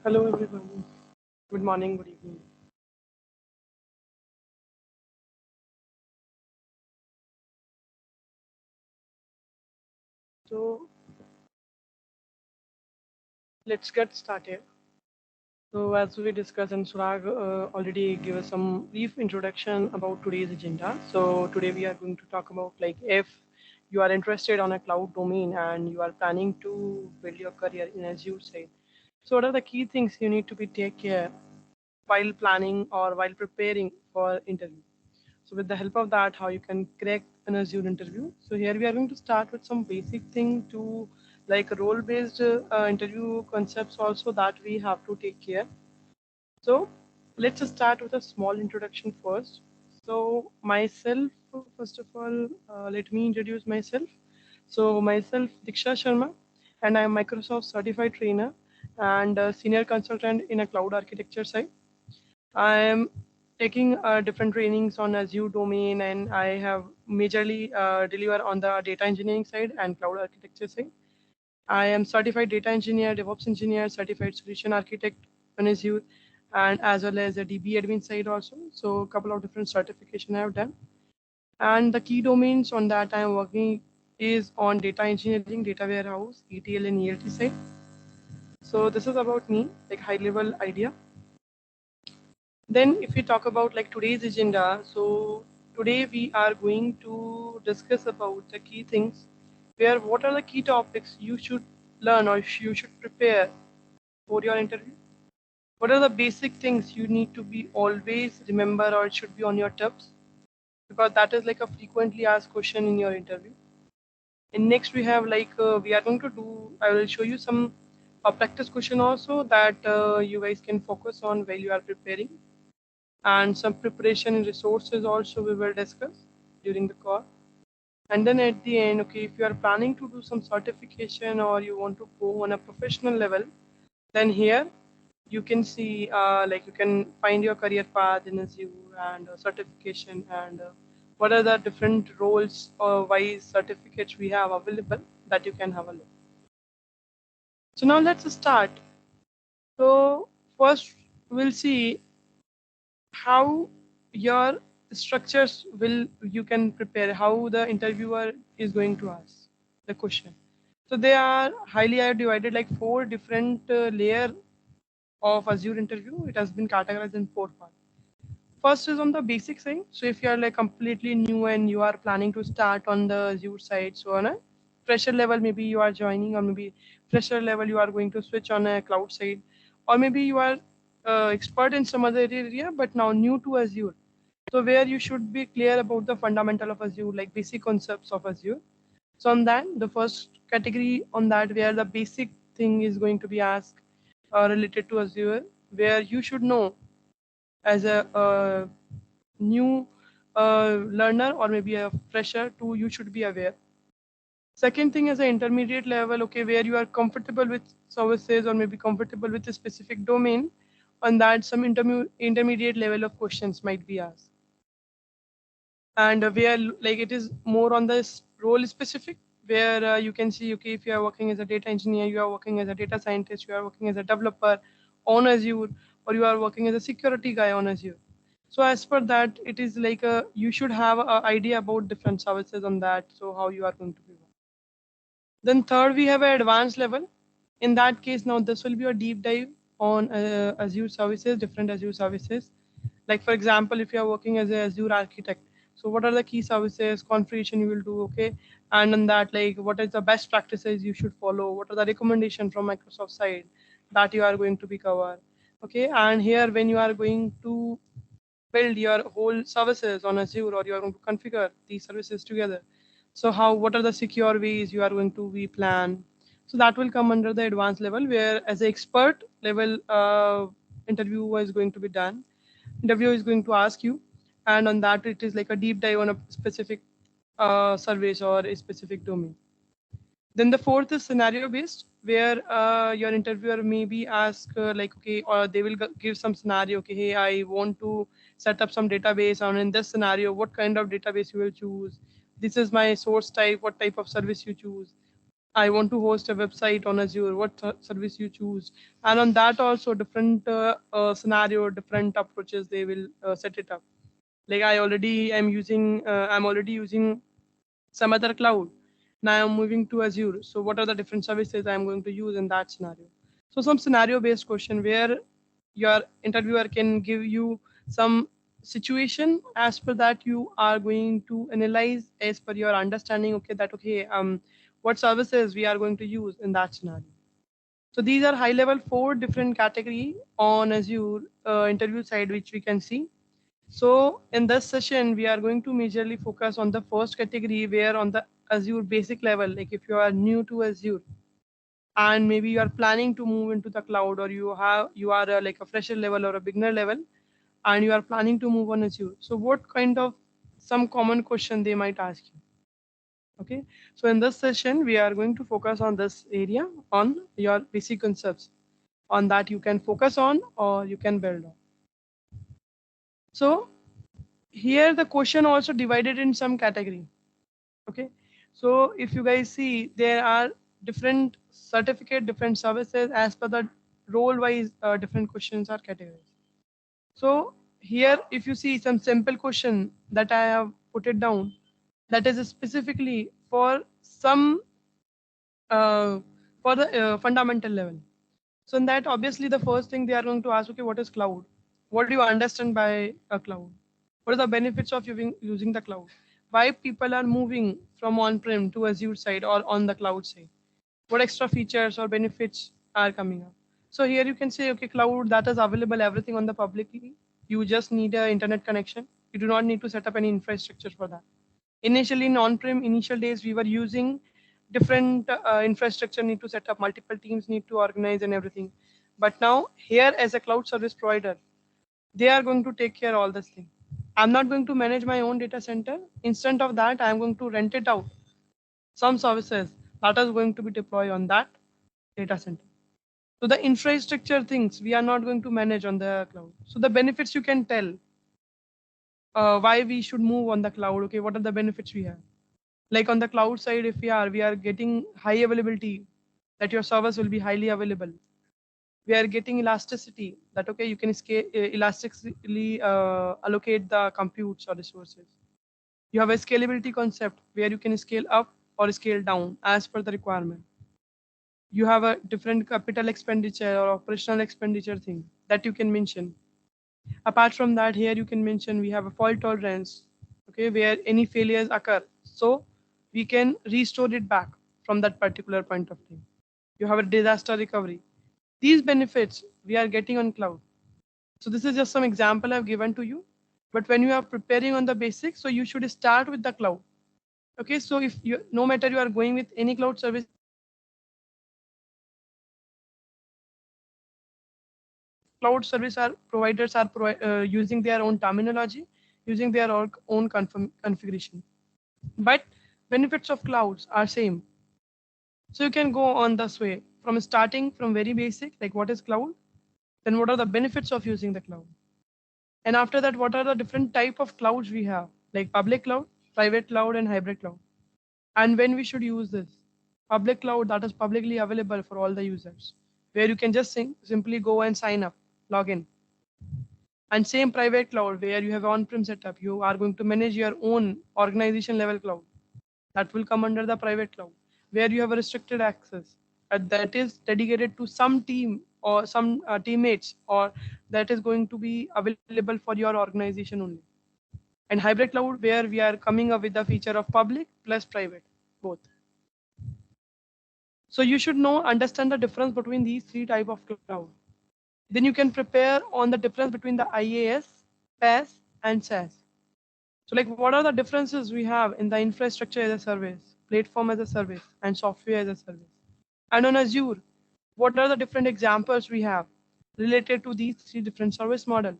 Hello everyone. Good morning, good evening. So let's get started. So as we discussed and Surag already gave us some brief introduction about today's agenda. So today we are going to talk about like if you are interested on a cloud domain and you are planning to build your career in Azure side. So what are the key things you need to be take care while planning or while preparing for interview? So with the help of that, how you can crack an Azure interview. So here we are going to start with some basic thing to like role-based interview concepts also that we have to take care. So let's just start with a small introduction first. So myself, first of all, let me introduce myself. So myself, Diksha Sharma, and I am Microsoft certified trainer and a senior consultant in a cloud architecture side. I am taking different trainings on Azure domain, and I have majorly deliver on the data engineering side and cloud architecture side. I am certified data engineer, DevOps engineer, certified solution architect on Azure, and as well as a DB admin side also. So a couple of different certification I have done. And the key domains on that I am working is on data engineering, data warehouse, ETL and ELT side. So this is about me, like high level idea. Then if we talk about like today's agenda, so today we are going to discuss about the key things where what are the key topics you should learn or you should prepare for your interview. What are the basic things you need to be always remember or it should be on your tips because that is like a frequently asked question in your interview. And next we have like we are going to do, I will show you some practice question also that you guys can focus on while you are preparing and some preparation and resources also we will discuss during the call. And then at the end, okay, if you are planning to do some certification or you want to go on a professional level, then here you can see like you can find your career path in Azure and certification and what are the different roles or wise certificates we have available that you can have a look. So now let's start. So first we'll see how your structures will you can prepare how the interviewer is going to ask the question. So they are highly are divided like four different layer of Azure interview. It has been categorized in four parts. First is on the basic side. So if you are like completely new and you are planning to start on the Azure side, so on a fresher level, maybe you are joining, or maybe fresher level you are going to switch on a cloud side, or maybe you are expert in some other area but now new to Azure. So where you should be clear about the fundamental of Azure, like basic concepts of Azure. So on that, the first category on that where the basic thing is going to be asked related to Azure, where you should know as a new learner or maybe a fresher too, you should be aware. Second thing is an intermediate level, okay, where you are comfortable with services or maybe comfortable with a specific domain. On that, some intermediate level of questions might be asked. And where like it is more on this role specific, where you can see, okay, if you are working as a data engineer, you are working as a data scientist, you are working as a developer on Azure, or you are working as a security guy on Azure. So as per that, it is like a you should have an idea about different services on that, so how you are going to be working. Then third, we have an advanced level. In that case, now this will be a deep dive on Azure services, different Azure services. Like for example, if you are working as a Azure architect, so what are the key services, configuration you will do, okay? And on that, like what is the best practices you should follow? What are the recommendation from Microsoft side that you are going to be covered? Okay, and here when you are going to build your whole services on Azure or you are going to configure these services together. So how what are the secure ways you are going to be plan? So that will come under the advanced level where as an expert level interview is going to be done. Interview is going to ask you, and on that it is like a deep dive on a specific service or a specific domain. Then the fourth is scenario based, where your interviewer maybe ask like, okay, or they will give some scenario. Okay, hey, I want to set up some database, and in this scenario, what kind of database you will choose? This is my source type. What type of service you choose? I want to host a website on Azure, what service you choose. And on that also different scenario, different approaches, they will set it up. Like I'm already using some other cloud. Now I'm moving to Azure. So what are the different services I'm going to use in that scenario? So some scenario based question where your interviewer can give you some situation, as per that you are going to analyze as per your understanding. Okay, that okay, what services we are going to use in that scenario. So these are high level four different category on Azure interview side which we can see. So in this session, we are going to majorly focus on the first category, where on the Azure basic level, like if you are new to Azure and maybe you are planning to move into the cloud, or you are like a fresher level or a beginner level, and you are planning to move on Azure. So what kind of some common question they might ask you? Okay. So in this session, we are going to focus on this area on your basic concepts on that you can focus on or you can build on. So here the question also divided in some category. Okay, so if you guys see, there are different certificate, different services as per the role wise, different questions are categorized. So here if you see some simple question that I have put it down, that is specifically for some uh, for the fundamental level. So in that, obviously, the first thing they are going to ask, okay, what is cloud? What do you understand by a cloud? What are the benefits of using the cloud? Why people are moving from on-prem to Azure side or on the cloud side? What extra features or benefits are coming up? So here you can say, okay, cloud that is available everything on the publicly. You just need a internet connection. You do not need to set up any infrastructure for that. Initially in on-prem, initial days we were using different infrastructure, need to set up multiple teams, need to organize and everything. But now here as a cloud service provider, they are going to take care of all this thing. I'm not going to manage my own data center. Instead of that, I'm going to rent it out. Some services that is going to be deployed on that data center. So the infrastructure things we are not going to manage on the cloud. So the benefits you can tell why we should move on the cloud. Okay, what are the benefits we have? Like on the cloud side, if we are getting high availability, that your service will be highly available. We are getting elasticity, that okay, you can scale elastically allocate the computes or resources. You have a scalability concept where you can scale up or scale down as per the requirement. You have a different capital expenditure or operational expenditure thing that you can mention. Apart from that, here you can mention we have a fault tolerance, okay, where any failures occur, so we can restore it back from that particular point of time. You have a disaster recovery. These benefits we are getting on cloud. So this is just some example I've given to you. But when you are preparing on the basics, so you should start with the cloud. Okay, so if you, no matter you are going with any cloud service provider, cloud service are providers are using their own terminology, using their own configuration. But benefits of clouds are same. So you can go on this way from starting from very basic, like what is cloud, then what are the benefits of using the cloud, and after that, what are the different type of clouds we have, like public cloud, private cloud, and hybrid cloud, and when we should use this. Public cloud that is publicly available for all the users, where you can just simply go and sign up, log in. And same private cloud where you have on-prem setup, you are going to manage your own organization level cloud. That will come under the private cloud, where you have a restricted access, that is dedicated to some team or some teammates, or that is going to be available for your organization only. And hybrid cloud, where we are coming up with the feature of public plus private, both. So you should know, understand the difference between these three type of cloud. Then you can prepare on the difference between the IaaS, PaaS, and SaaS. So like what are the differences we have in the infrastructure as a service, platform as a service, and software as a service? And on Azure, what are the different examples we have related to these three different service models?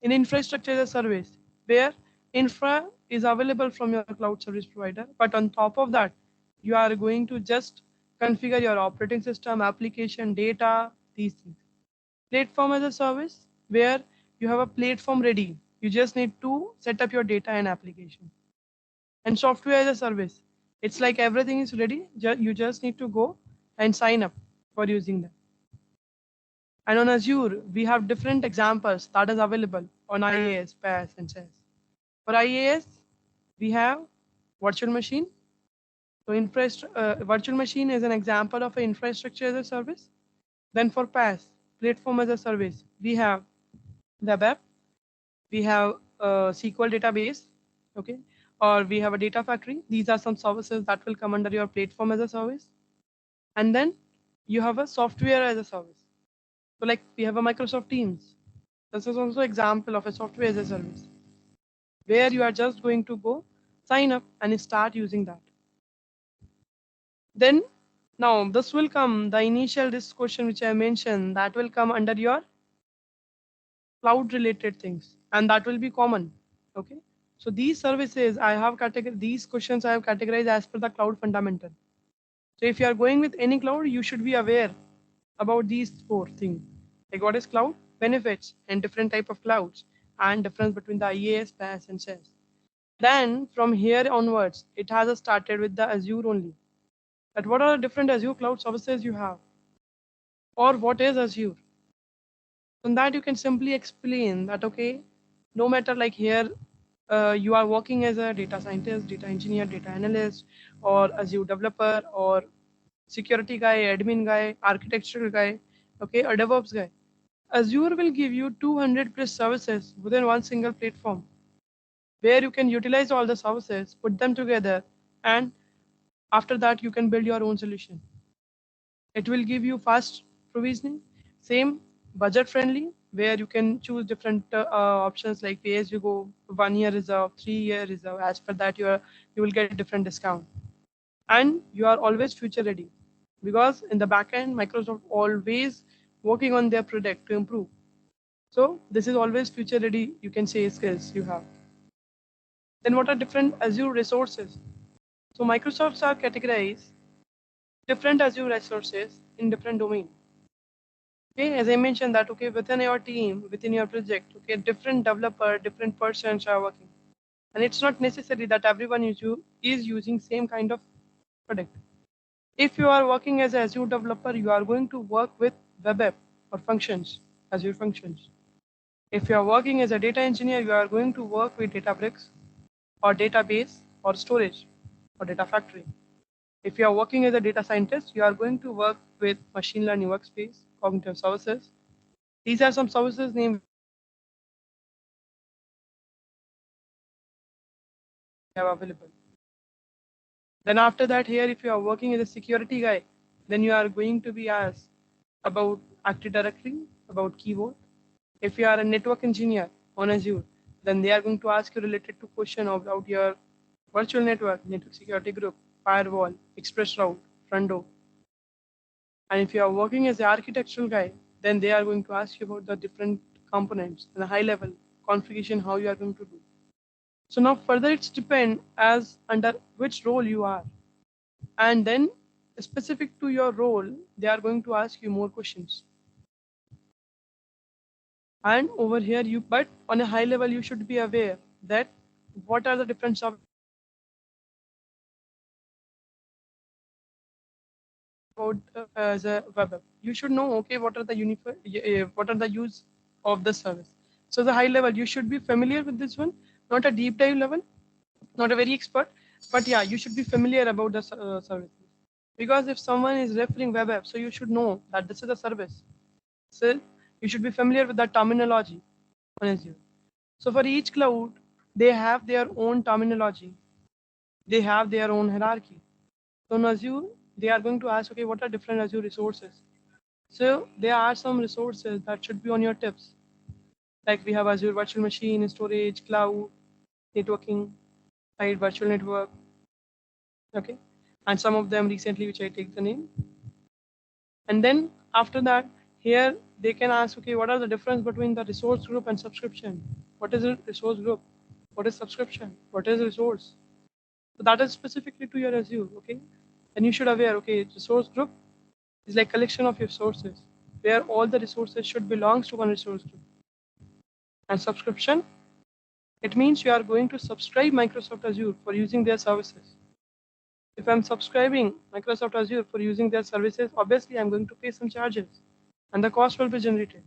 In infrastructure as a service, where infra is available from your cloud service provider, but on top of that, you are going to just configure your operating system, application, data, these things. Platform as a service, where you have a platform ready. You just need to set up your data and application. And software as a service, It's like everything is ready. You just need to go and sign up for using them. And on Azure, we have different examples that is available on IaaS, PaaS, and SaaS. For IaaS, we have virtual machine. So virtual machine is an example of an infrastructure as a service. Then for PaaS, platform as a service, we have web app, we have a SQL database, okay, or we have a data factory. These are some services that will come under your platform as a service. And then you have a software as a service. So like we have a Microsoft Teams. This is also example of a software as a service where you are just going to go sign up and start using that. Then now this will come the initial this question which I mentioned that will come under your cloud related things and that will be common. Okay. So these services I have categorized, these questions I have categorized as per the cloud fundamental. So if you are going with any cloud, you should be aware about these four things. Like what is cloud, benefits, and different type of clouds, and difference between the IaaS, PaaS, and SaaS. Then from here onwards, it has started with the Azure only. That what are the different Azure cloud services you have, or what is Azure? On that you can simply explain that okay, no matter like here you are working as a data scientist, data engineer, data analyst, or Azure developer, or security guy, admin guy, architectural guy, okay, or DevOps guy. Azure will give you 200 plus services within one single platform where you can utilize all the services, put them together, and after that you can build your own solution. It will give you fast provisioning, same budget friendly, where you can choose different options like pay as you go, 1 year reserve, 3 year reserve. As per that, you will get different discount, and you are always future ready, because in the backend, Microsoft always working on their product to improve. So this is always future ready. You can say skills you have. Then what are different Azure resources? So Microsoft's are categorized different Azure resources in different domain. Okay, as I mentioned that okay, within your team, within your project, okay, different developer, different persons are working, and it's not necessary that everyone is using same kind of product. If you are working as a Azure developer, you are going to work with web app or functions, Azure functions. If you are working as a data engineer, you are going to work with Databricks or database or storage or data factory. If you are working as a data scientist, you are going to work with machine learning workspace, cognitive services. These are some services named have available. Then after that, here if you are working as a security guy, then you are going to be asked about Active Directory, about keyboard. If you are a network engineer on Azure, then they are going to ask you related to question about your virtual network security group, firewall, express route, front door. And if you are working as an architectural guy, then they are going to ask you about the different components and the high level configuration, how you are going to do. So now further it's depend as under which role you are. And then specific to your role, they are going to ask you more questions. And over here but on a high level, you should be aware that what are the different about as a web app. You should know, okay, what are the use of the service. So the high level, you should be familiar with this one, not a deep dive level, not a very expert, but yeah, you should be familiar about the services. Because if someone is referring web app, so you should know that this is a service. So you should be familiar with the terminology on Azure. So for each cloud, they have their own terminology. They have their own hierarchy. So in Azure, they are going to ask, okay, what are different Azure resources? So there are some resources that should be on your tips. Like we have Azure Virtual Machine, storage, cloud, networking, right, virtual network, okay, and some of them recently, which I take the name. And then after that, here they can ask, okay, what are the difference between the resource group and subscription? What is a resource group? What is subscription? What is resource? So that is specifically to your Azure, okay? And you should aware, okay, resource group is like collection of your sources, where all the resources should belongs to one resource group. And subscription, it means you are going to subscribe Microsoft Azure for using their services. If I'm subscribing Microsoft Azure for using their services, obviously I'm going to pay some charges and the cost will be generated.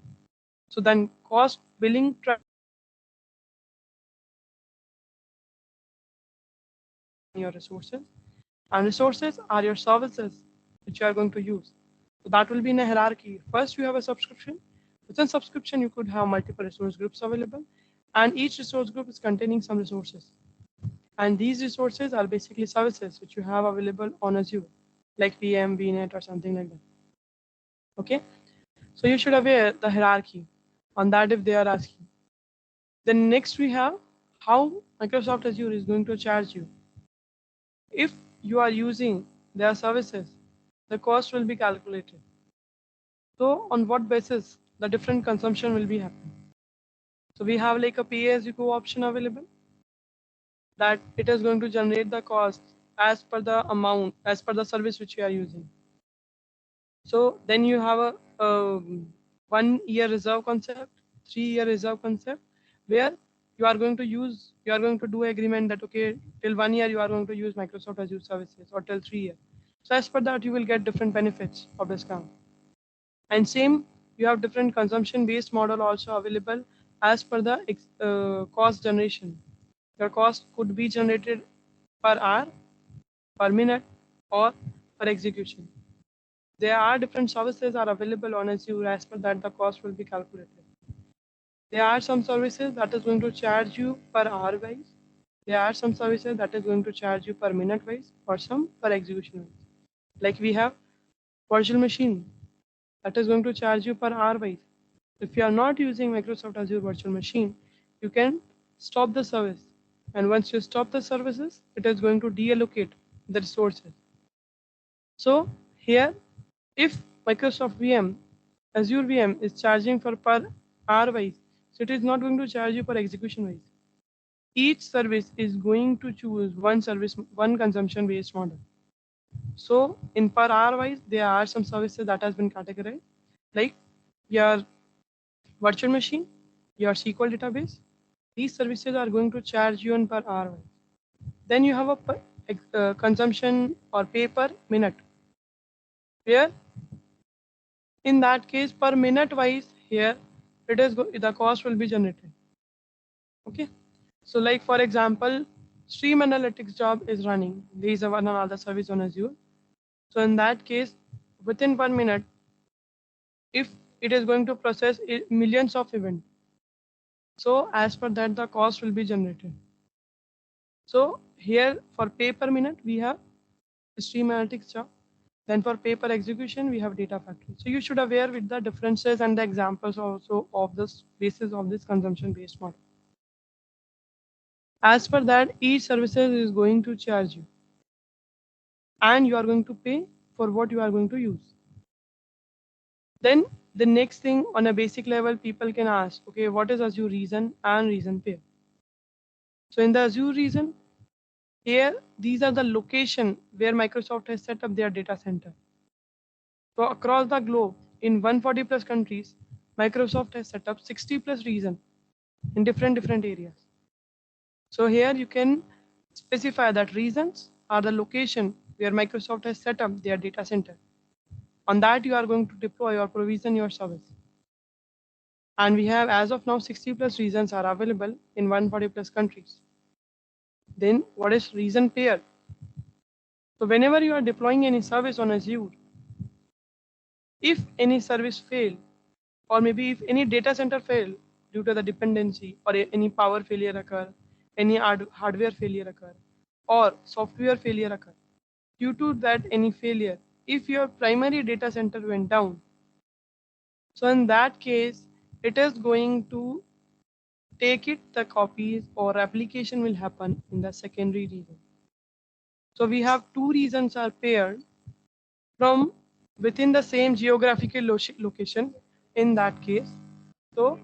So then cost billing your resources, and resources are your services which you are going to use. So that will be in a hierarchy. First, you have a subscription. Within subscription, you could have multiple resource groups available, and each resource group is containing some resources. And these resources are basically services which you have available on Azure, like VM, VNet, or something like that. Okay, so you should aware the hierarchy on that if they are asking. Then next we have how Microsoft Azure is going to charge you. If you are using their services, the cost will be calculated. So on what basis the different consumption will be happening. So we have like a pay as you go option available, that it is going to generate the cost as per the amount, as per the service which you are using. So then you have a 1 year reserve concept, 3 year reserve concept, where you are going to use, you are going to do agreement that okay, till 1 year you are going to use Microsoft Azure services, or till 3 years. So as per that, you will get different benefits of discount. And same, you have different consumption based model also available as per the cost generation. Your cost could be generated per hour, per minute, or per execution. There are different services are available on Azure. As per that, the cost will be calculated. There are some services that is going to charge you per hour wise. There are some services that is going to charge you per minute wise, or some per execution wise. Like we have virtual machine that is going to charge you per hour wise. If you are not using Microsoft Azure virtual machine, you can stop the service. And once you stop the services, it is going to deallocate the resources. So here, if Microsoft VM, Azure VM is charging for per hour wise, so it is not going to charge you per execution wise. Each service is going to choose one service, one consumption based model. So in per hour wise, there are some services that has been categorized, like your virtual machine, your SQL database. These services are going to charge you on per hour wise. Then you have a consumption or pay per minute, where in that case per minute wise here it is the cost will be generated. Okay, so like for example, stream analytics job is running, there is a one another service on Azure. So in that case, within 1 minute, if it is going to process millions of events, so as per that the cost will be generated. So here for pay per minute we have stream analytics job. Then for paper execution, we have data factory. So you should aware with the differences and the examples also of this basis of this consumption based model. As per that, each services is going to charge you, and you are going to pay for what you are going to use. Then the next thing on a basic level, people can ask, okay, what is Azure reason and reason pair? So in the Azure reason, here these are the location where Microsoft has set up their data center. So across the globe, in 140 plus countries, Microsoft has set up 60 plus regions in different areas. So here you can specify that regions are the location where Microsoft has set up their data center. On that you are going to deploy or provision your service. And we have as of now 60 plus regions are available in 140 plus countries. Then what is region pair? So whenever you are deploying any service on Azure, if any service fail, or maybe if any data center fail due to the dependency, or any power failure occur, any hardware failure occur, or software failure occur, due to that any failure, if your primary data center went down, so in that case it is going to take it the copies or application will happen in the secondary region. So we have two regions are paired from within the same geographical location in that case. So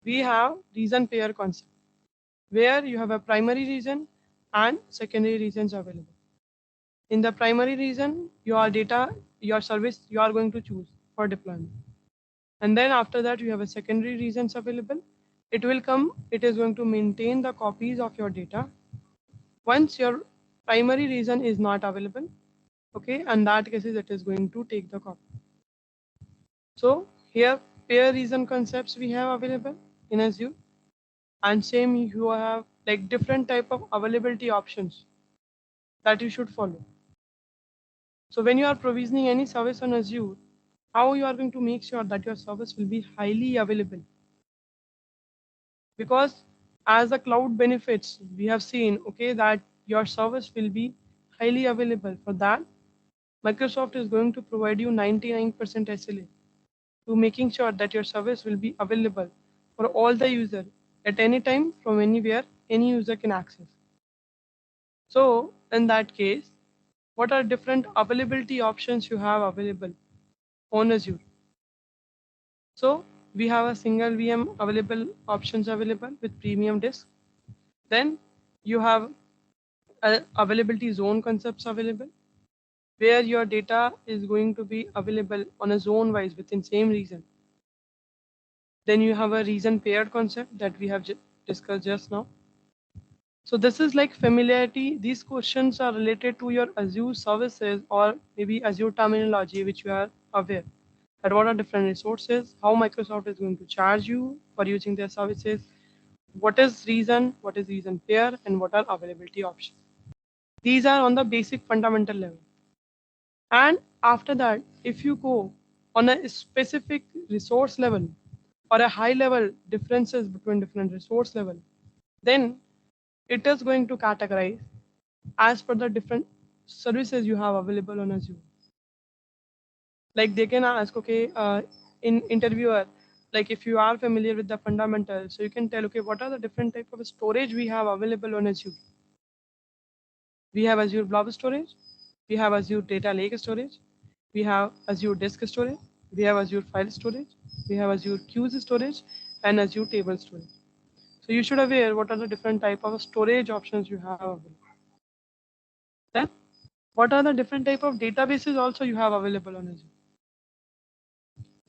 we have region pair concept, where you have a primary region and secondary regions available. In the primary region, your data, your service, you are going to choose for deployment. And then after that, you have a secondary regions available. It will come, it is going to maintain the copies of your data. Once your primary reason is not available, okay, and that cases it is going to take the copy. So here pair reason concepts we have available in Azure, and same you have like different type of availability options that you should follow. So when you are provisioning any service on Azure, how you are going to make sure that your service will be highly available? Because as the cloud benefits, we have seen, okay, that your service will be highly available. For that, Microsoft is going to provide you 99% SLA to making sure that your service will be available for all the user at any time from anywhere any user can access. So in that case, what are different availability options you have available on Azure? So we have a single VM available options available with premium disk. Then you have availability zone concepts available, where your data is going to be available on a zone wise within same region. Then you have a region paired concept that we have discussed just now. So this is like familiarity. These questions are related to your Azure services or maybe Azure terminology, which you are aware. That what are different resources, how Microsoft is going to charge you for using their services, what is reason pair, and what are availability options. These are on the basic fundamental level. And after that, if you go on a specific resource level or a high level differences between different resource level, then it is going to categorize as per the different services you have available on Azure. Like they can ask, okay, in interviewer, like if you are familiar with the fundamentals, so you can tell, okay, what are the different type of storage we have available on Azure? We have Azure Blob Storage, we have Azure Data Lake Storage, we have Azure Disk Storage, we have Azure File Storage, we have Azure Queues Storage, and Azure Table Storage. So you should aware what are the different type of storage options you have available. Then, what are the different type of databases also you have available on Azure?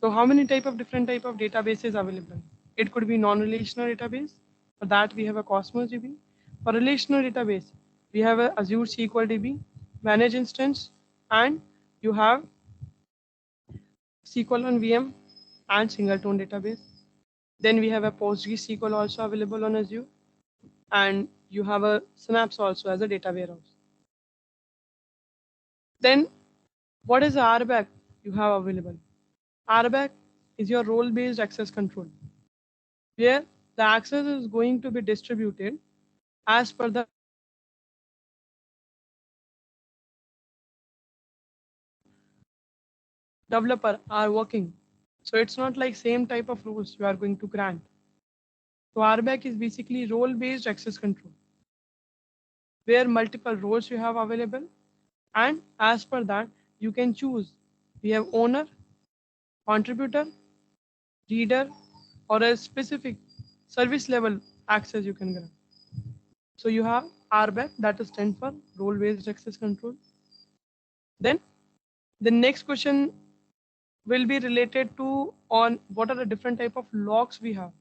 So how many different type of databases available? It could be non-relational database. For that we have a Cosmos DB. For relational database, we have a Azure SQL DB, managed instance, and you have SQL on VM and singleton database. Then we have a PostgreSQL also available on Azure, and you have a Synapse also as a data warehouse. Then what is RBAC you have available? RBAC is your role-based access control, where the access is going to be distributed as per the developer are working. So it's not like same type of rules you are going to grant. So RBAC is basically role-based access control, where multiple roles you have available, and as per that you can choose. We have owner, contributor, reader, or a specific service level access you can grant. So you have RBAC, that is stand for role-based access control. Then the next question will be related to on what are the different type of logs we have,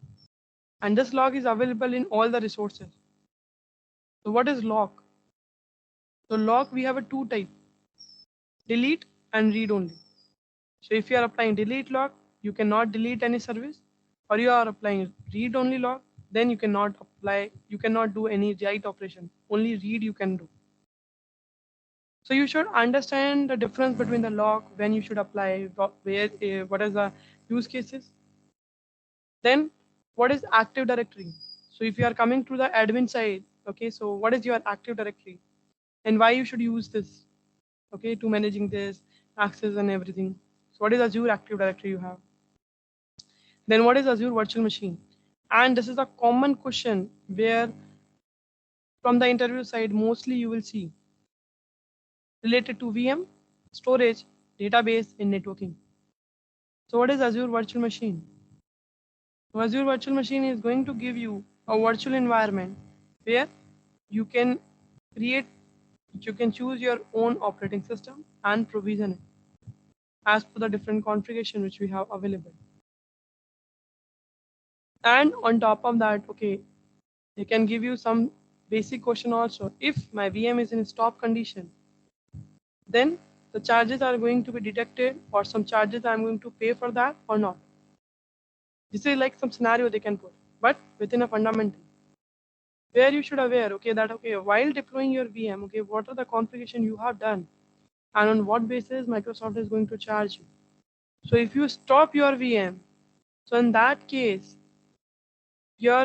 and this log is available in all the resources. So what is log? So log we have a two type, delete and read only. So if you are applying delete log, you cannot delete any service, or you are applying read only log, then you cannot do any write operation, only read you can do. So you should understand the difference between the log, when you should apply, what is the use cases. Then what is Active Directory? So if you are coming to the admin side, okay, so what is your Active Directory and why you should use this, okay, to managing this access and everything. So what is Azure Active Directory you have? Then what is Azure Virtual Machine? And this is a common question where from the interview side, mostly you will see related to VM, storage, database, and networking. So what is Azure Virtual Machine? So Azure Virtual Machine is going to give you a virtual environment where you can create, you can choose your own operating system and provision it as per the different configuration which we have available. And on top of that, okay, they can give you some basic question also. If my VM is in stop condition, then the charges are going to be deducted, or some charges I'm going to pay for that or not. This is like some scenario they can put, but within a fundamental, where you should aware, okay, that okay, while deploying your VM, okay, what are the configuration you have done, and on what basis Microsoft is going to charge you. So if you stop your VM, so in that case, your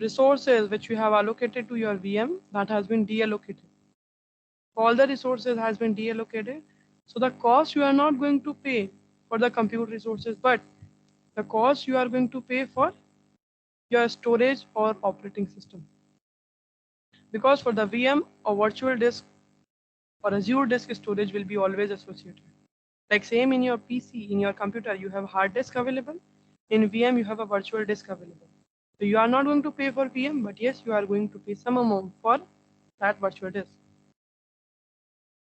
resources which you have allocated to your VM, that has been deallocated. All the resources has been deallocated. So the cost you are not going to pay for the compute resources, but the cost you are going to pay for your storage or operating system. Because for the VM, a virtual disk or Azure disk storage will be always associated. Like same in your PC, in your computer, you have hard disk available. In VM, you have a virtual disk available. So you are not going to pay for VM, but yes, you are going to pay some amount for that virtual disk.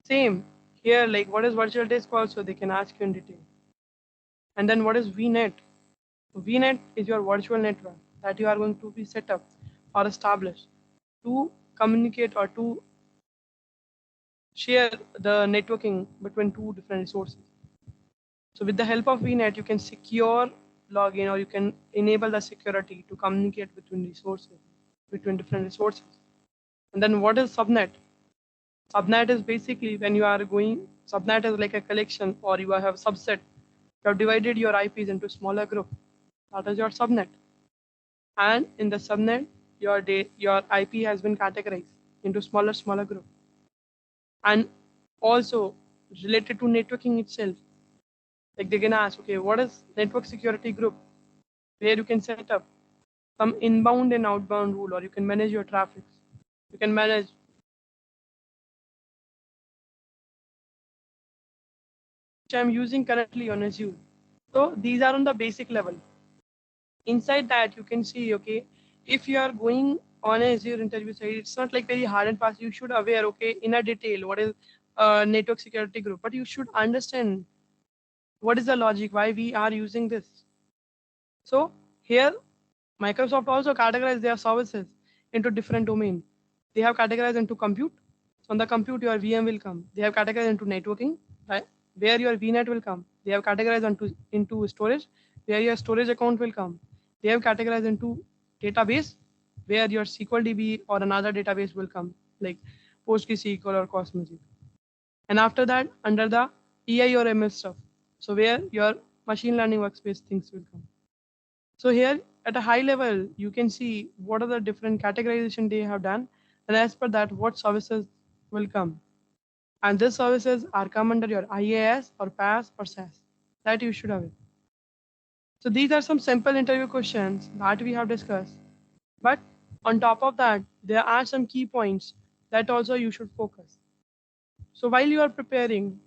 Same here, like what is virtual disk also, they can ask you in detail. And then what is VNet? VNet is your virtual network that you are going to be set up or established to communicate or to share the networking between two different resources. So with the help of VNet, you can secure login, or you can enable the security to communicate between resources, between different resources. And then what is subnet? Subnet is basically when you are going, subnet is like a collection, or you have subset. You have divided your IPs into smaller group. That is your subnet. And in the subnet, your IP has been categorized into smaller group. And also related to networking itself, like they're gonna ask, okay, what is network security group, where you can set up some inbound and outbound rule, or you can manage your traffic. You can manage which I'm using currently on Azure. So these are on the basic level. Inside that, you can see, okay, if you are going on a Azure interview site, it's not like very hard and fast. You should aware, okay, in a detail, what is network security group, but you should understand what is the logic, why we are using this. So here, Microsoft also categorize their services into different domains. They have categorized into compute. So on the compute, your VM will come. They have categorized into networking, right? Where your VNet will come. They have categorized into storage, where your storage account will come. They have categorized into database, where your SQL DB or another database will come, like PostgreSQL or Cosmos. And after that, under the EI or ML stuff, so where your machine learning workspace things will come. So here at a high level, you can see what are the different categorization they have done, and as per that, what services will come. And these services are come under your IaaS or PaaS or SaaS. That you should have it. So these are some simple interview questions that we have discussed. But on top of that, there are some key points that also you should focus. So while you are preparing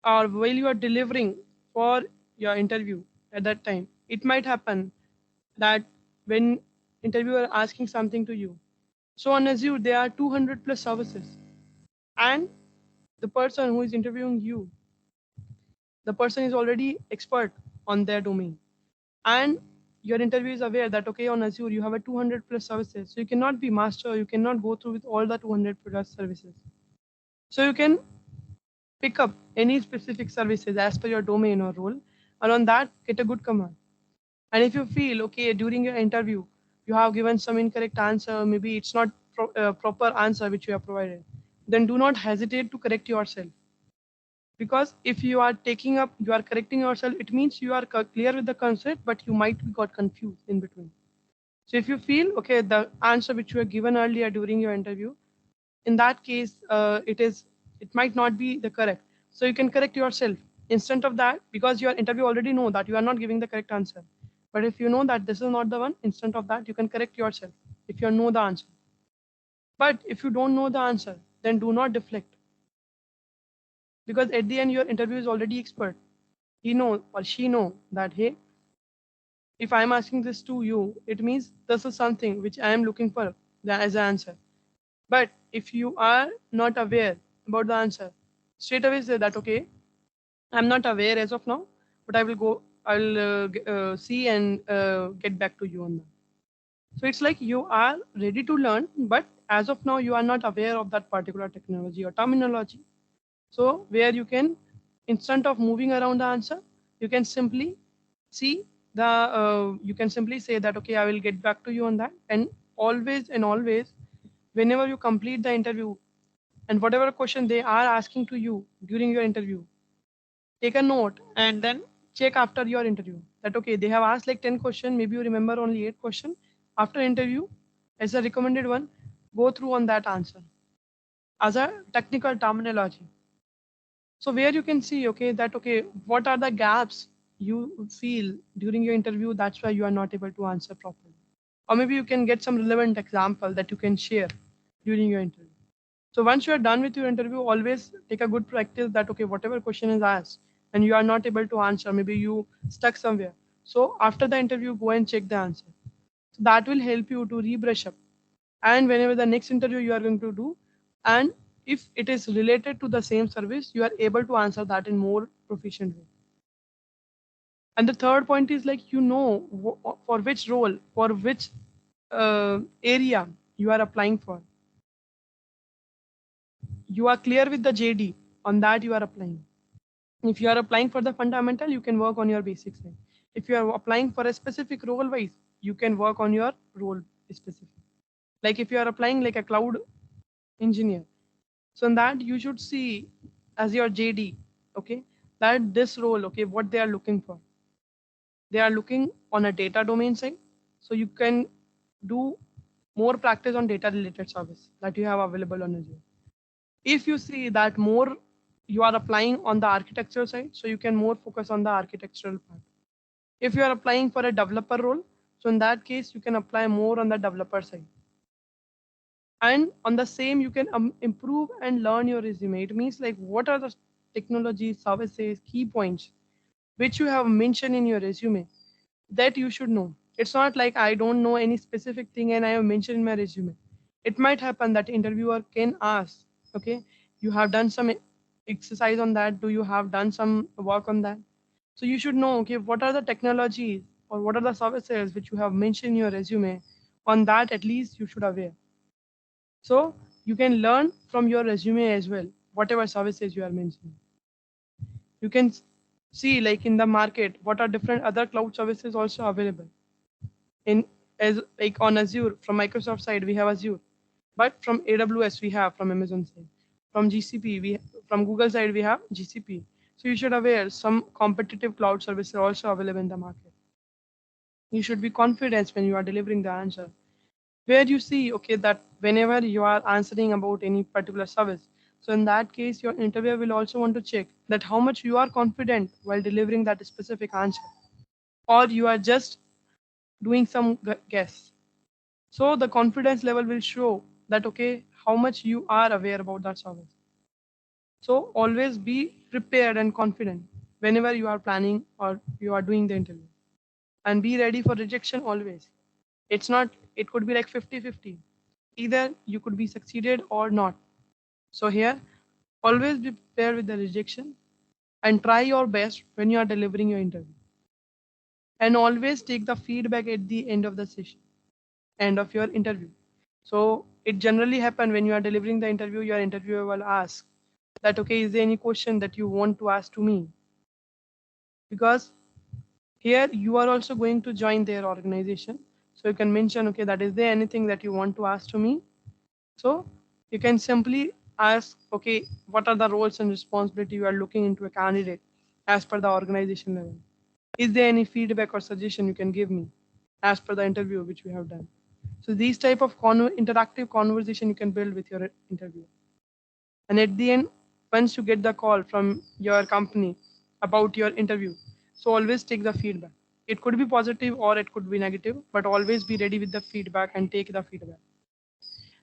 or while you are delivering for your interview at that time, it might happen that when interviewer asking something to you, so on Azure there are 200 plus services, and the person who is interviewing you, the person is already expert on their domain, and your interview is aware that okay, on Azure you have a 200 plus services, so you cannot be master, you cannot go through with all the 200 plus services. So you can pick up any specific services as per your domain or role, and on that get a good command. And if you feel okay during your interview, you have given some incorrect answer, maybe it's not proper answer which you have provided, then do not hesitate to correct yourself. Because if you are taking up, you are correcting yourself, it means you are clear with the concept, but you might be got confused in between. So if you feel okay, the answer which you were given earlier during your interview, in that case, it might not be the correct. So you can correct yourself instead of that, because your interview already know that you are not giving the correct answer. But if you know that this is not the one, instead of that, you can correct yourself if you know the answer. But if you don't know the answer, then do not deflect, because at the end your interview is already expert. He know or she know that hey, if I'm asking this to you, it means this is something which I am looking for as an answer. But if you are not aware about the answer, straight away say that okay, I'm not aware as of now, but I will go. I'll see and get back to you on that. So it's like you are ready to learn, but as of now, you are not aware of that particular technology or terminology. So where you can, instead of moving around the answer, you can simply see you can simply say that, okay, I will get back to you on that. And always, whenever you complete the interview and whatever question they are asking to you during your interview, take a note and then check after your interview that, okay, they have asked like 10 questions, maybe you remember only 8 questions. After interview, as a recommended one, go through on that answer as a technical terminology. So where you can see, okay, that, okay, what are the gaps you feel during your interview, that's why you are not able to answer properly. Or maybe you can get some relevant example that you can share during your interview. So once you are done with your interview, always take a good practice that, okay, whatever question is asked and you are not able to answer, maybe you stuck somewhere. So after the interview, go and check the answer. So that will help you to rebrush up. And whenever the next interview you are going to do, and if it is related to the same service, you are able to answer that in more proficient way. And the third point is like, for which role, for which area you are applying for. You are clear with the JD on that you are applying. If you are applying for the fundamental, you can work on your basic side. If you are applying for a specific role wise, you can work on your role specific. Like if you are applying like a cloud engineer, so in that you should see as your JD, okay, that this role, okay, what they are looking for. They are looking on a data domain side, so you can do more practice on data related service that you have available on Azure. If you see that more you are applying on the architectural side, so you can more focus on the architectural part. If you are applying for a developer role, so in that case you can apply more on the developer side. And on the same, you can improve and learn your resume. It means like, what are the technology services key points which you have mentioned in your resume that you should know. It's not like I don't know any specific thing and I have mentioned in my resume. It might happen that interviewer can ask, okay, you have done some exercise on that, do you have done some work on that? So you should know, okay, what are the technologies or what are the services which you have mentioned in your resume. On that, at least you should aware. So you can learn from your resume as well, whatever services you are mentioning. You can see like in the market what are different other cloud services also available. In as like on Azure, from Microsoft side we have Azure, but from AWS we have from Amazon side, from GCP from Google side we have GCP. So you should aware some competitive cloud services are also available in the market. You should be confident when you are delivering the answer, where you see, okay, that whenever you are answering about any particular service, so in that case your interviewer will also want to check that how much you are confident while delivering that specific answer, or you are just doing some guess. So the confidence level will show that, okay, how much you are aware about that service. So always be prepared and confident whenever you are planning or you are doing the interview, and be ready for rejection always. It's not, it could be like 50-50. Either you could be succeeded or not. So here, always be prepared with the rejection and try your best when you are delivering your interview. And always take the feedback at the end of the session, end of your interview. So it generally happen when you are delivering the interview, your interviewer will ask that, okay, is there any question that you want to ask to me? Because here you are also going to join their organization. So you can mention, okay, that is there anything that you want to ask to me? So you can simply ask, okay, what are the roles and responsibility you are looking into a candidate as per the organization level? Is there any feedback or suggestion you can give me as per the interview which we have done? So these type of interactive conversation you can build with your interview. And at the end, once you get the call from your company about your interview, so always take the feedback. It could be positive or it could be negative, but always be ready with the feedback and take the feedback.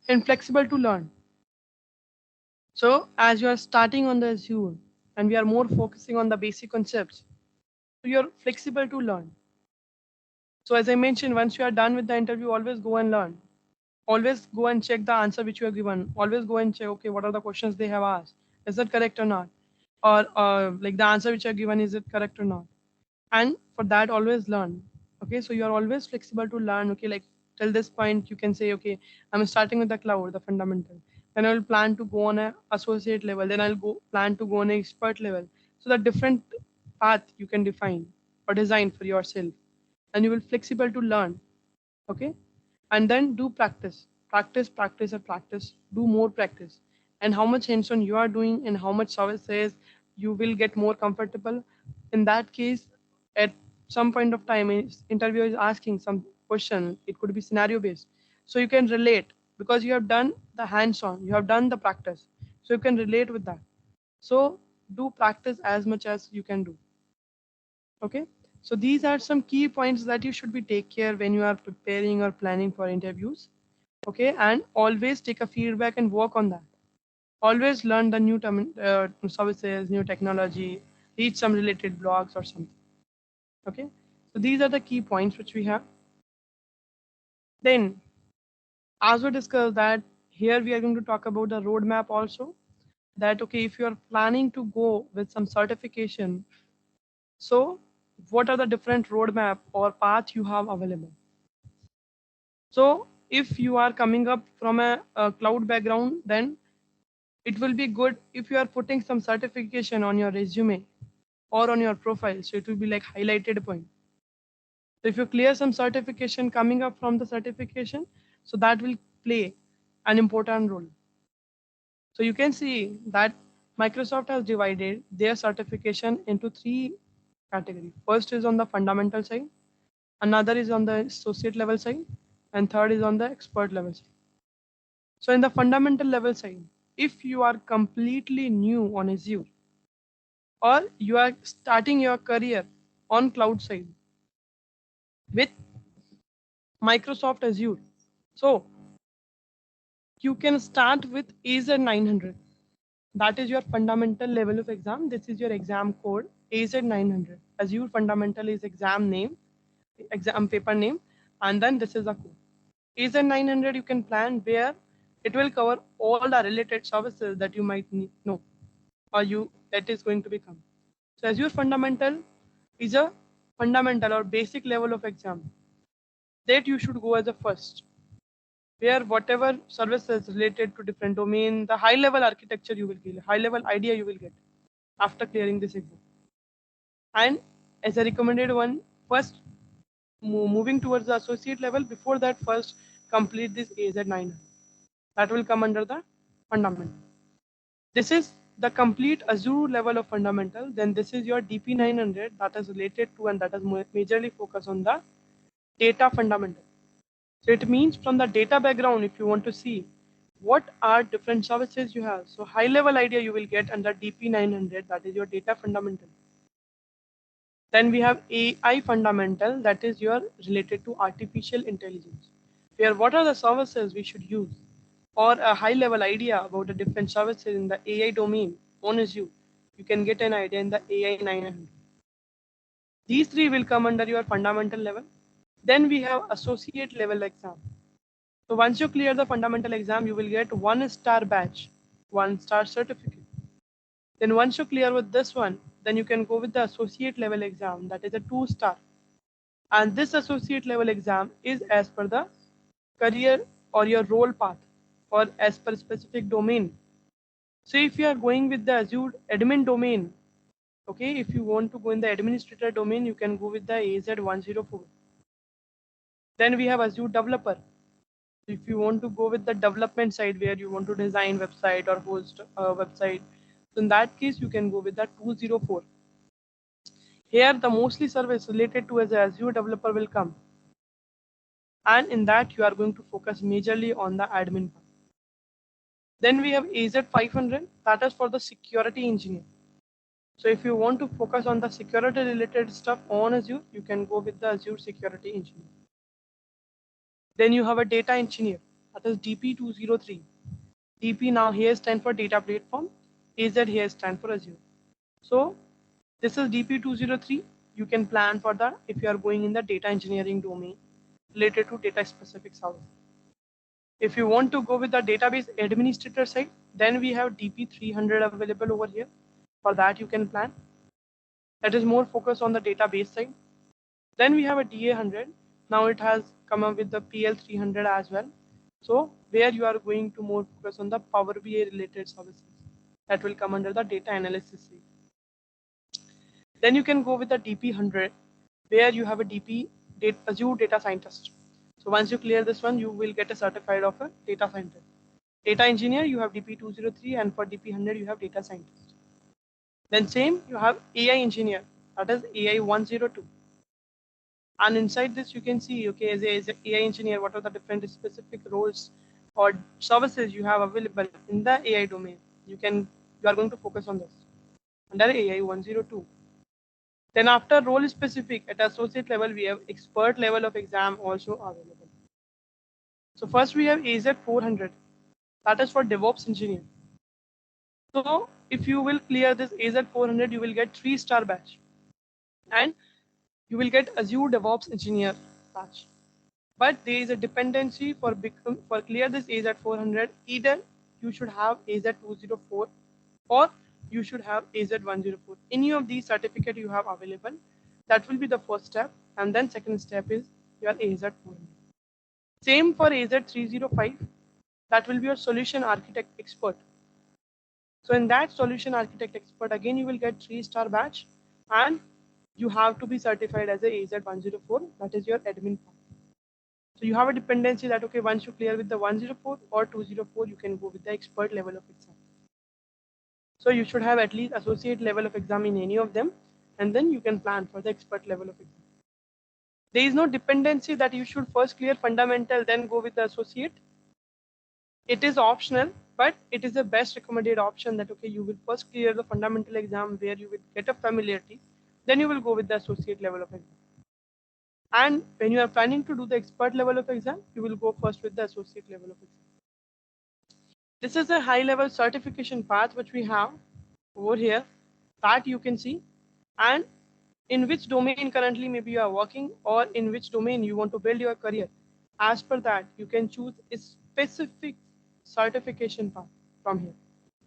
And flexible to learn. So as you are starting on the Azure and we are more focusing on the basic concepts, so you're flexible to learn. So as I mentioned, once you are done with the interview, always go and learn. Always go and check the answer which you are given. Always go and check, okay, what are the questions they have asked? Is that correct or not? Or like the answer which you are given, is it correct or not? And for that, always learn. Okay, so you are always flexible to learn. Okay, like till this point you can say, okay, I'm starting with the cloud, the fundamental. Then I will plan to go on a associate level. Then I'll go plan to go on an expert level. So the different path you can define or design for yourself, and you will flexible to learn. Okay, and then do practice, practice, practice, and practice. Do more practice, and how much hands-on you are doing, and how much service says you will get more comfortable. In that case, at some point of time, interviewer is asking some question. It could be scenario based, so you can relate because you have done the hands-on, you have done the practice, so you can relate with that. So do practice as much as you can do. Okay, so these are some key points that you should be take care when you are preparing or planning for interviews. Okay, and always take a feedback and work on that. Always learn the new services, new technology, read some related blogs or something. Okay, so these are the key points which we have. Then, as we discussed that here we are going to talk about the roadmap also. That okay, if you are planning to go with some certification, so what are the different roadmap or path you have available? So if you are coming up from a cloud background, then it will be good if you are putting some certification on your resume or on your profile. So it will be like highlighted point. So if you clear some certification coming up from the certification, so that will play an important role. So you can see that Microsoft has divided their certification into three categories. First is on the fundamental side, another is on the associate level side, and third is on the expert level side. So in the fundamental level side, if you are completely new on Azure or you are starting your career on cloud side with Microsoft Azure, so you can start with AZ 900. That is your fundamental level of exam. This is your exam code AZ 900. Azure fundamental is exam name, exam paper name, and then this is the code. AZ 900 you can plan where it will cover all the related services that you might need know or you that is going to become. So Azure fundamental is a fundamental or basic level of exam that you should go as a first, where whatever services related to different domain, the high level architecture you will get, high level idea you will get after clearing this exam. And as a recommended one, first moving towards the associate level, before that first complete this AZ 900. That will come under the fundamental. This is the complete Azure level of fundamental. Then this is your DP 900 that is related to and that is majorly focused on the data fundamental. So it means from the data background, if you want to see what are different services you have. So high level idea you will get under DP 900, that is your data fundamental. Then we have AI fundamental, that is your related to artificial intelligence. Where what are the services we should use, or a high level idea about the different services in the AI domain on Azure. You can get an idea in the AI 900. These three will come under your fundamental level. Then we have associate level exam. So once you clear the fundamental exam, you will get 1-star badge, 1-star certificate. Then once you clear with this one, then you can go with the associate level exam, that is a 2-star. And this associate level exam is as per the career or your role path or as per specific domain. So if you are going with the Azure admin domain, okay, if you want to go in the administrator domain, you can go with the AZ104. Then we have Azure developer. If you want to go with the development side where you want to design website or host a website, so in that case you can go with the 204. Here the mostly service related to as a Azure developer will come, and in that you are going to focus majorly on the admin part. Then we have AZ500, that is for the security engineer. So if you want to focus on the security related stuff on Azure, you can go with the Azure security engineer. Then you have a data engineer, that is DP203. DP now here stand for data platform, AZ here stand for Azure. So this is DP203. You can plan for that if you are going in the data engineering domain related to data specific service. If you want to go with the database administrator side, then we have DP300 available over here. For that you can plan. That is more focused on the database side. Then we have a DA100, Now it has come up with the PL300 as well. So where you are going to more focus on the Power BI related services that will come under the data analysis suite. Then you can go with the DP100, where you have a Azure data scientist. So once you clear this one, you will get a certified of a data scientist. Data engineer, you have DP203, and for DP100, you have data scientist. Then same, you have AI engineer, that is AI 102. And inside this, you can see, okay, as a AI engineer, what are the different specific roles or services you have available in the AI domain. You are going to focus on this under AI 102. Then after role specific at associate level, we have expert level of exam also available. So first we have AZ 400, that is for DevOps engineer. So if you will clear this AZ 400, you will get 3-star batch, and you will get Azure DevOps engineer batch. But there is a dependency for clear this AZ 400. Either you should have AZ 204 or you should have AZ 104. Any of these certificate you have available, that will be the first step, and then second step is your AZ 400. Same for AZ 305, that will be your solution architect expert. So in that solution architect expert, again you will get 3-star batch, and you have to be certified as a AZ 104, that is your admin part. So you have a dependency that, okay, once you clear with the 104 or 204, you can go with the expert level of exam. So you should have at least associate level of exam in any of them, and then you can plan for the expert level of exam. There is no dependency that you should first clear fundamental, then go with the associate. It is optional, but it is the best recommended option that, okay, you will first clear the fundamental exam where you will get a familiarity, then you will go with the associate level of exam. And when you are planning to do the expert level of exam, you will go first with the associate level of exam. This is a high level certification path which we have over here that you can see, and in which domain currently maybe you are working, or in which domain you want to build your career. As per that, you can choose a specific certification path from here.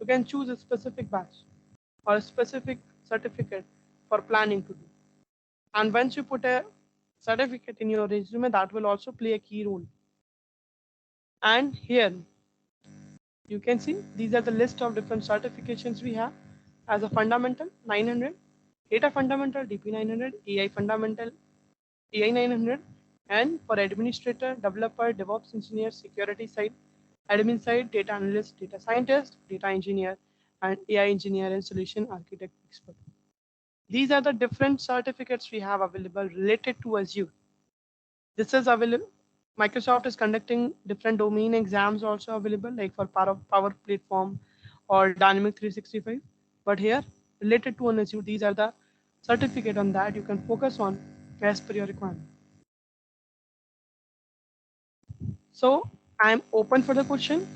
You can choose a specific batch or a specific certificate for planning to do. And once you put a certificate in your resume, that will also play a key role. And here you can see these are the list of different certifications we have. As a fundamental 900, data fundamental DP 900, AI fundamental AI 900, and for administrator, developer, DevOps engineer, security side, admin side, data analyst, data scientist, data engineer, and AI engineer and solution architect expert. These are the different certificates we have available related to Azure. This is available. Microsoft is conducting different domain exams also available, like for Power Platform or Dynamic 365. But here, related to an Azure, these are the certificate on that you can focus on as per your requirement. So I'm open for the question,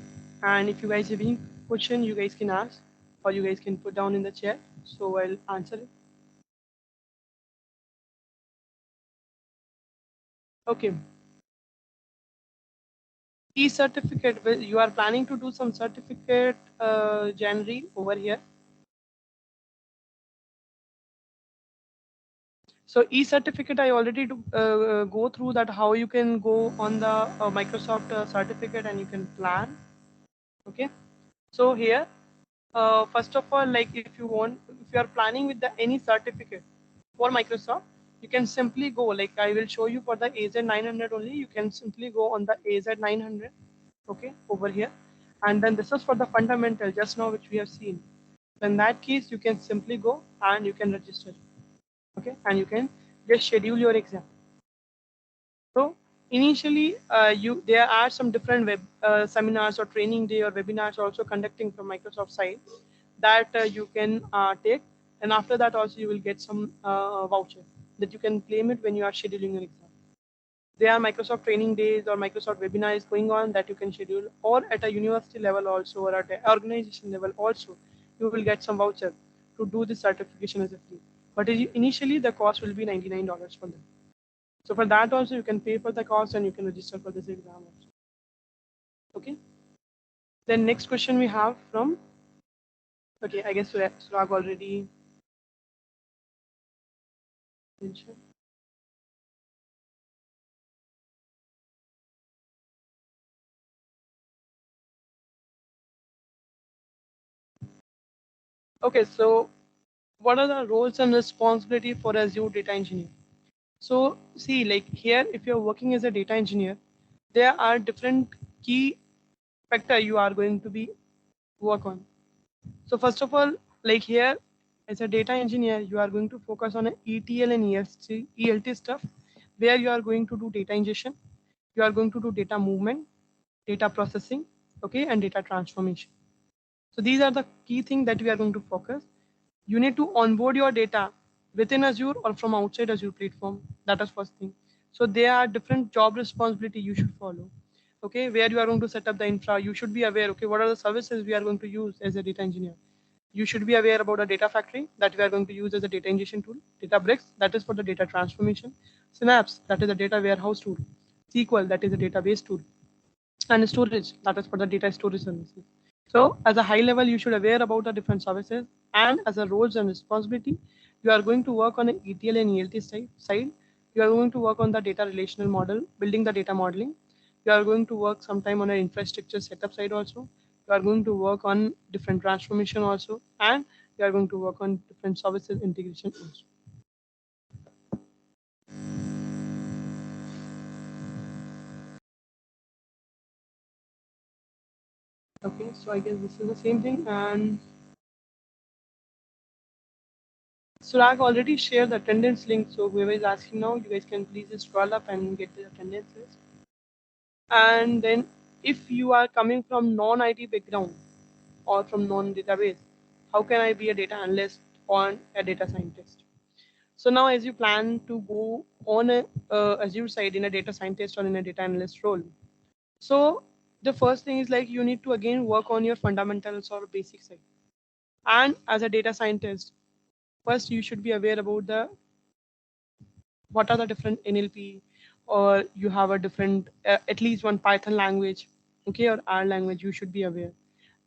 and if you guys have any question, you guys can ask, or you guys can put down in the chat. So I'll answer it. Okay. E-certificate. You are planning to do some certificate, January over here. So e-certificate, I already go through that how you can go on the Microsoft certificate and you can plan. Okay. So here, first of all, like if you are planning with the any certificate for Microsoft, you can simply go, like I will show you for the AZ 900 only. You can simply go on the AZ 900. Okay, over here. And then this is for the fundamental just now, which we have seen. So in that case, you can simply go and you can register. Okay, and you can just schedule your exam. So initially, there are some different web seminars or training day or webinars also conducting from Microsoft side that you can take, and after that also you will get some voucher that you can claim it when you are scheduling your exam. There are Microsoft training days or Microsoft webinars going on that you can schedule, or at a university level also, or at an organization level also, you will get some voucher to do this certification as a free. But initially the cost will be $99 for them. So for that also you can pay for the cost and you can register for this exam also. Okay. Then next question we have from, okay, I guess Surag already mentioned. Okay, so what are the roles and responsibility for Azure data engineer? So see, like here, if you're working as a data engineer, there are different key factor you are going to be work on. So first of all, like here, as a data engineer, you are going to focus on a ETL and ELT stuff, where you are going to do data ingestion, you are going to do data movement, data processing, okay, and data transformation. So these are the key things that we are going to focus. You need to onboard your data within Azure or from outside Azure platform. That is first thing. So there are different job responsibility you should follow. Okay, where you are going to set up the infra, you should be aware. Okay, what are the services we are going to use as a data engineer? You should be aware about a data factory that we are going to use as a data ingestion tool, Databricks, that is for the data transformation, Synapse, that is a data warehouse tool, SQL, that is a database tool, and storage, that is for the data storage services. So as a high level, you should aware about the different services, and as a roles and responsibility, you are going to work on an ETL and ELT side. You are going to work on the data relational model, building the data modeling. You are going to work sometime on an infrastructure setup side also. You are going to work on different transformation also, and you are going to work on different services integration also. Okay, so I guess this is the same thing. And so I've already shared the attendance link. So whoever is asking now, you guys can please just scroll up and get the attendance list. And then if you are coming from non-IT background or from non-database, how can I be a data analyst or a data scientist? So now as you plan to go on a Azure side in a data scientist or in a data analyst role, so the first thing is like you need to again work on your fundamentals or basic side. And as a data scientist, first you should be aware about the what are the different NLP, or you have a different at least one Python language, okay, or R language. You should be aware,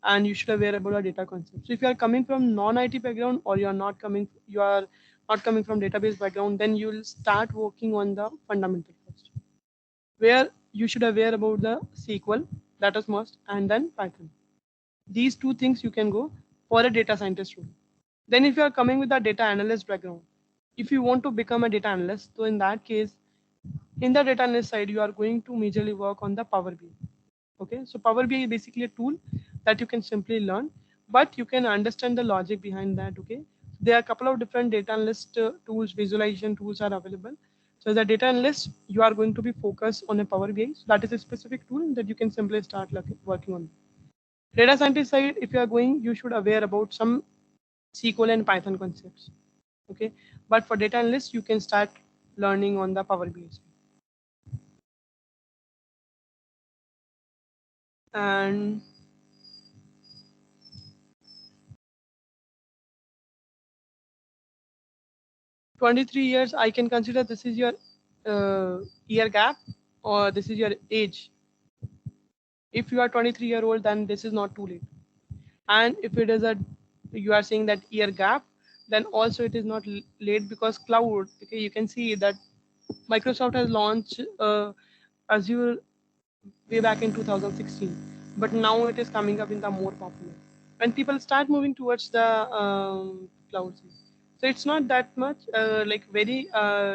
and you should aware about the data concepts. So if you are coming from non-IT background, or you are not coming from database background, then you will start working on the fundamental first, where you should aware about the SQL, that is must, and then Python. These two things you can go for a data scientist role. Then if you are coming with a data analyst background, if you want to become a data analyst, so in that case, in the data analyst side, you are going to majorly work on the Power BI. Okay, so Power BI is basically a tool that you can simply learn, but you can understand the logic behind that. Okay, there are a couple of different data analyst tools, visualization tools are available. So as a data analyst, you are going to be focused on a Power BI. So that is a specific tool that you can simply start working on. Data scientist side, if you are going, you should aware about some SQL and Python concepts. Okay, but for data analyst, you can start learning on the Power BI. And 23 years, I can consider this is your year gap, or this is your age. If you are 23-year-old, then this is not too late. And if it is a, you are saying that year gap, then also it is not late, because cloud, okay, you can see that Microsoft has launched Azure way back in 2016, but now it is coming up in the more popular, and people start moving towards the cloud. So it's not that much like very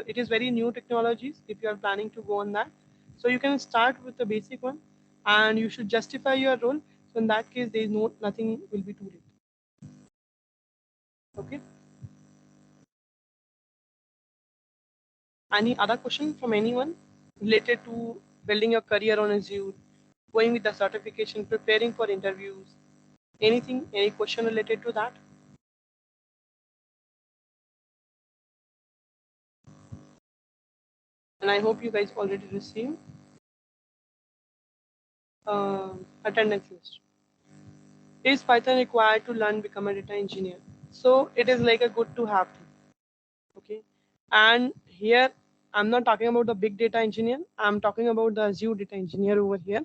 it is very new technologies if you are planning to go on that. So you can start with the basic one, and you should justify your role. So in that case, there is no nothing will be too late. Okay. Any other question from anyone related to building your career on Azure, going with the certification, preparing for interviews? Anything, any question related to that? And I hope you guys already received attendance list. Is Python required to learn become a data engineer? So it is like a good to have thing. Okay. And here I'm not talking about the big data engineer. I'm talking about the Azure data engineer over here.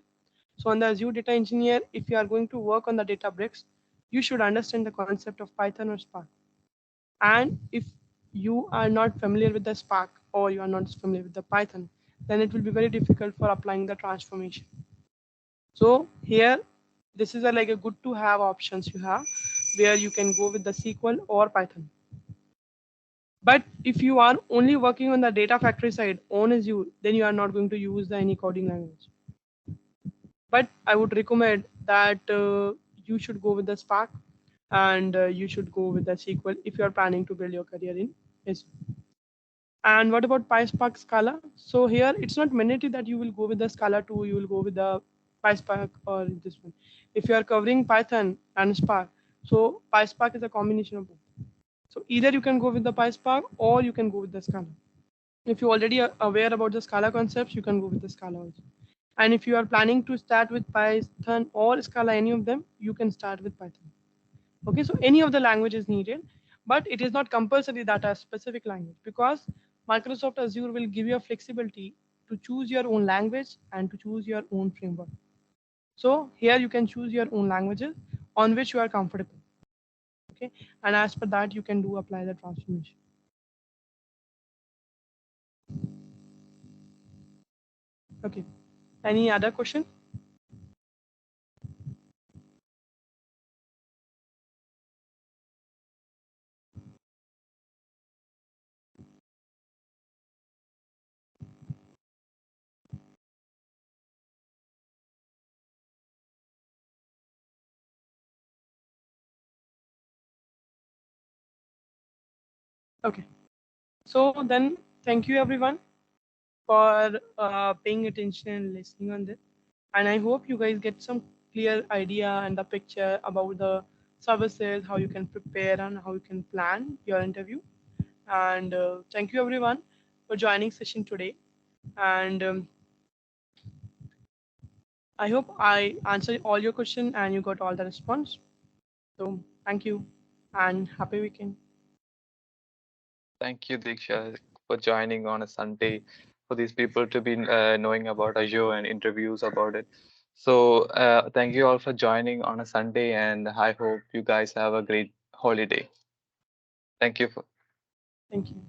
So on the Azure data engineer, if you are going to work on the Databricks, you should understand the concept of Python or Spark. And if you are not familiar with the Spark, or you are not familiar with the Python, then it will be very difficult for applying the transformation. So here, this is a, like a good to have options you have. where you can go with the SQL or Python. But if you are only working on the data factory side on Azure, then you are not going to use the any coding language. But I would recommend that you should go with the Spark, and you should go with the SQL if you are planning to build your career in Azure. And what about PySpark Scala? So here it's not mandatory that you will go with the Scala 2, you will go with the PySpark or this one. If you are covering Python and Spark, so PySpark is a combination of both. So either you can go with the PySpark or you can go with the Scala. If you already are aware about the Scala concepts, you can go with the Scala also. And if you are planning to start with Python or Scala, any of them, you can start with Python. Okay, so any of the language is needed, but it is not compulsory that a specific language, because Microsoft Azure will give you a flexibility to choose your own language and to choose your own framework. So here you can choose your own languages on which you are comfortable. Okay, and as per that you can do apply the transformation. Okay, any other question? Okay, so then thank you everyone for paying attention and listening on this. And I hope you guys get some clear idea and the picture about the services, how you can prepare and how you can plan your interview. And thank you everyone for joining session today. And I hope I answered all your question and you got all the response. So thank you and happy weekend. Thank you, Diksha, for joining on a Sunday, for these people to be knowing about Azure and interviews about it. So, thank you all for joining on a Sunday, and I hope you guys have a great holiday. Thank you for Thank you.